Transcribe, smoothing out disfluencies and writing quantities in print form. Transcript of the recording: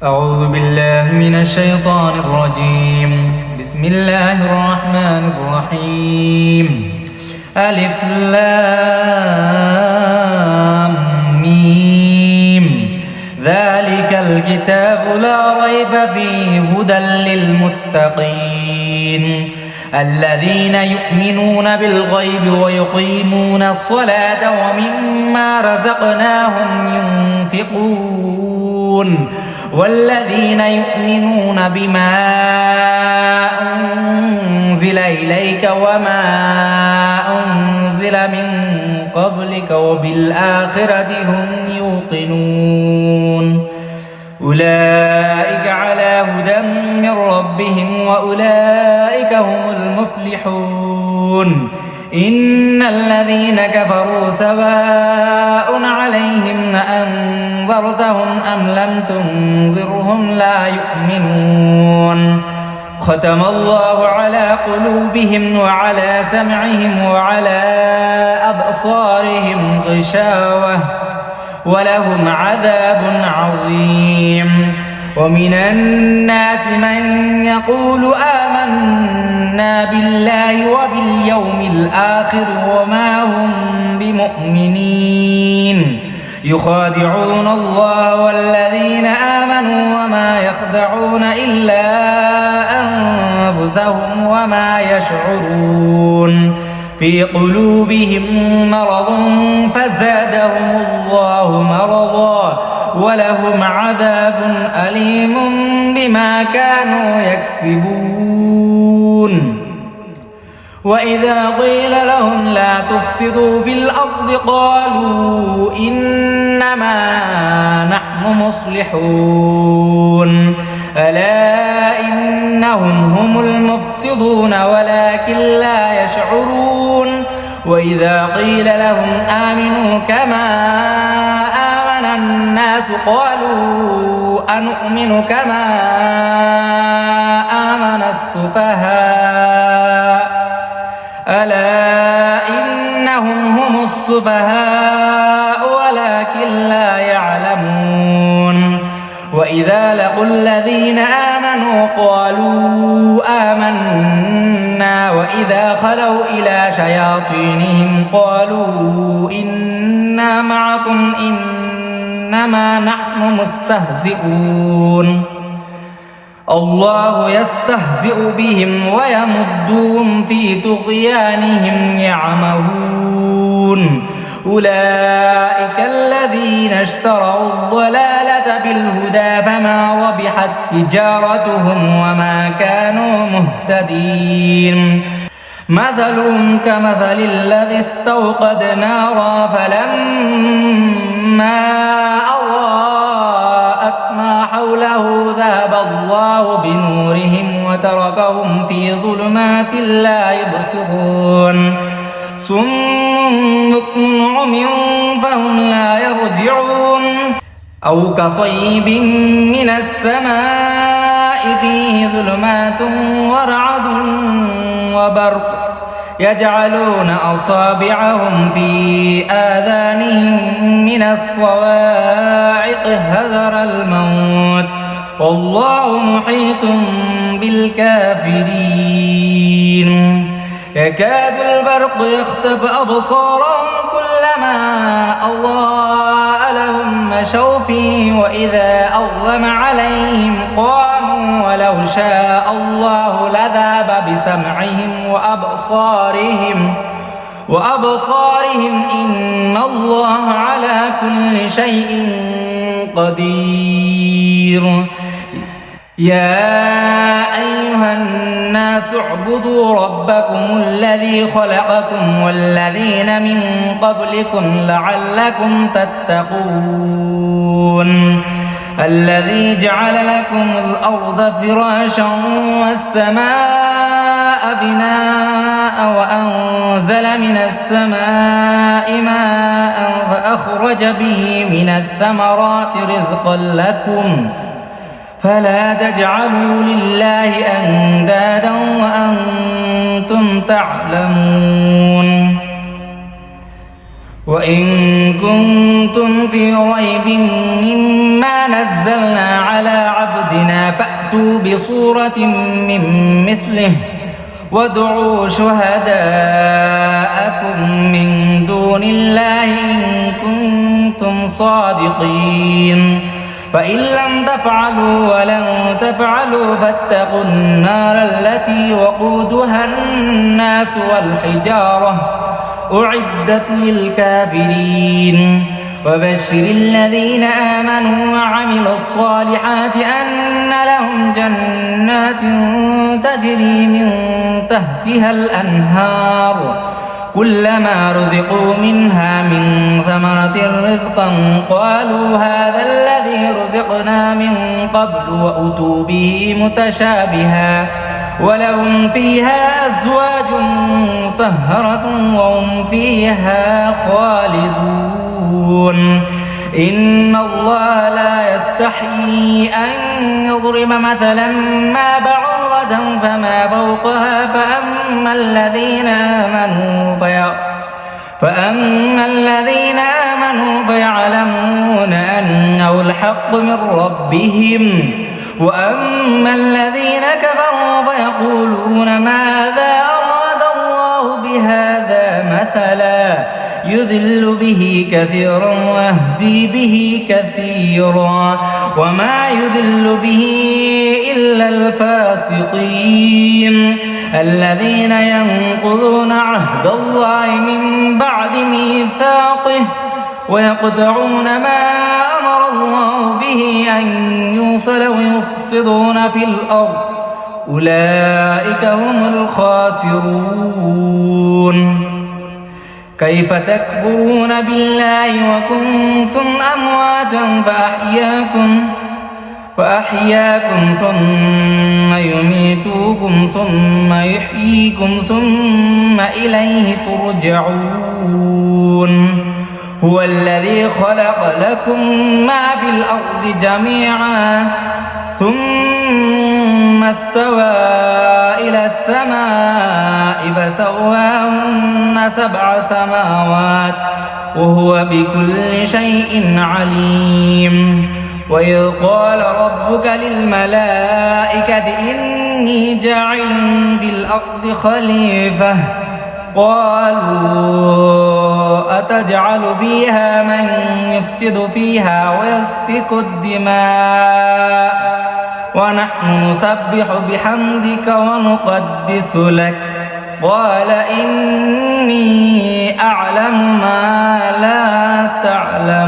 أعوذ بالله من الشيطان الرجيم. بسم الله الرحمن الرحيم. ألف لام ميم. ذلك الكتاب لا ريب فيه هدى للمتقين الذين يؤمنون بالغيب ويقيمون الصلاة ومما رزقناهم ينفقون والذين يؤمنون بما أنزل إليك وما أنزل من قبلك وبالآخرة هم يوقنون أولئك على هدى من ربهم وأولئك هم المفلحون إن الذين كفروا سواء عليهم أأنذرتهم أم لم تنذرهم لا يؤمنون ختم الله على قلوبهم وعلى سمعهم وعلى أبصارهم غشاوة ولهم عذاب عظيم ومن الناس من يقول آمنا بالله وباليوم الآخر وما هم بمؤمنين يخادعون الله والذين آمنوا وما يخدعون إلا أنفسهم وما يشعرون في قلوبهم مرض فزادهم الله مرضا ولهم عذاب أليم بما كانوا يكسبون وإذا قيل لهم لا تفسدوا في الأرض قالوا إنما نحن مصلحون ألا إنهم هم المفسدون ولكن لا يشعرون وإذا قيل لهم آمنوا كما آمن الناس قالوا أنؤمن كما آمن السفهاء ألا إنهم هم السفهاء ولكن لا يعلمون وإذا لقوا الذين آمنوا قالوا آمنا وإذا خلوا إلى شياطينهم قالوا إنا معكم إنما نحن مستهزئون الله يستهزئ بهم ويمدهم في طغيانهم يعمهون أولئك الذين اشتروا الضلالة بالهدى فما ربحت تجارتهم وما كانوا مهتدين مثلهم كمثل الذي استوقد نارا فلما أضاءت ما حوله ذهب الله بنورهم وتركهم في ظلمات لا يبصرون صم بكم عمي فهم لا يرجعون أو كصيب من السماء فيه ظلمات ورعد وبرق يجعلون أصابعهم في آذانهم من الصواعق حذر الموت والله محيط بالكافرين يكاد البرق يخطف أبصارهم كلما أضاء لهم مشوا فيه وإذا أظلم عليهم قاموا ولو شاء الله لذهب بسمعهم وأبصارهم إن الله على كل شيء قدير يا أيها الناس اعبدوا ربكم الذي خلقكم والذين من قبلكم لعلكم تتقون الذي جعل لكم الأرض فراشا والسماء بناء وأنزل من السماء ماء فأخرج به من الثمرات رزقا لكم فلا تجعلوا لله أندادا وأنتم تعلمون وإن كنتم في ريب مما نزلنا على عبدنا فأتوا بصورة من مثله وادعوا شهداءكم من دون الله إن كنتم صادقين فإن لم تفعلوا ولن تفعلوا فاتقوا النار التي وقودها الناس والحجارة أعدت للكافرين وبشر الذين آمنوا وعملوا الصالحات أن لهم جنات تجري من تحتها الأنهار كلما رزقوا منها من ثمرة رزقا قالوا هذا الذي رزقنا من قبل وأتوا به متشابها ولهم فيها أزواج مطهرة وهم فيها خالدون إن الله لا يستحيي أن يضرب مثلا ما بعوضة فما فوقها فأما الذين آمنوا فيعلمون أنه الحق من ربهم وأما الذين كفروا فيقولون ماذا أراد الله بهذا مثلا يذل به كثيرا ويهدي به كثيرا وما يذل به إلا الفاسقين الذين ينقضون عهد الله من بعد ميثاقه ويقطعون ما أمر الله به أن يوصل ويفسدون في الأرض أولئك هم الخاسرون كيف تكفرون بالله وكنتم أمواتا فأحياكم ثم يميتوكم ثم يحييكم ثم إليه ترجعون هو الذي خلق لكم ما في الأرض جميعا ثم استوى إلى السماء فسواهن 7 سماوات وهو بكل شيء عليم وإذ قال ربك للملائكة إني جاعل في الأرض خليفة قالوا أتجعل فيها من يفسد فيها ويسفك الدماء ونحن نسبح بحمدك ونقدس لك قال إني أعلم ما لا تعلم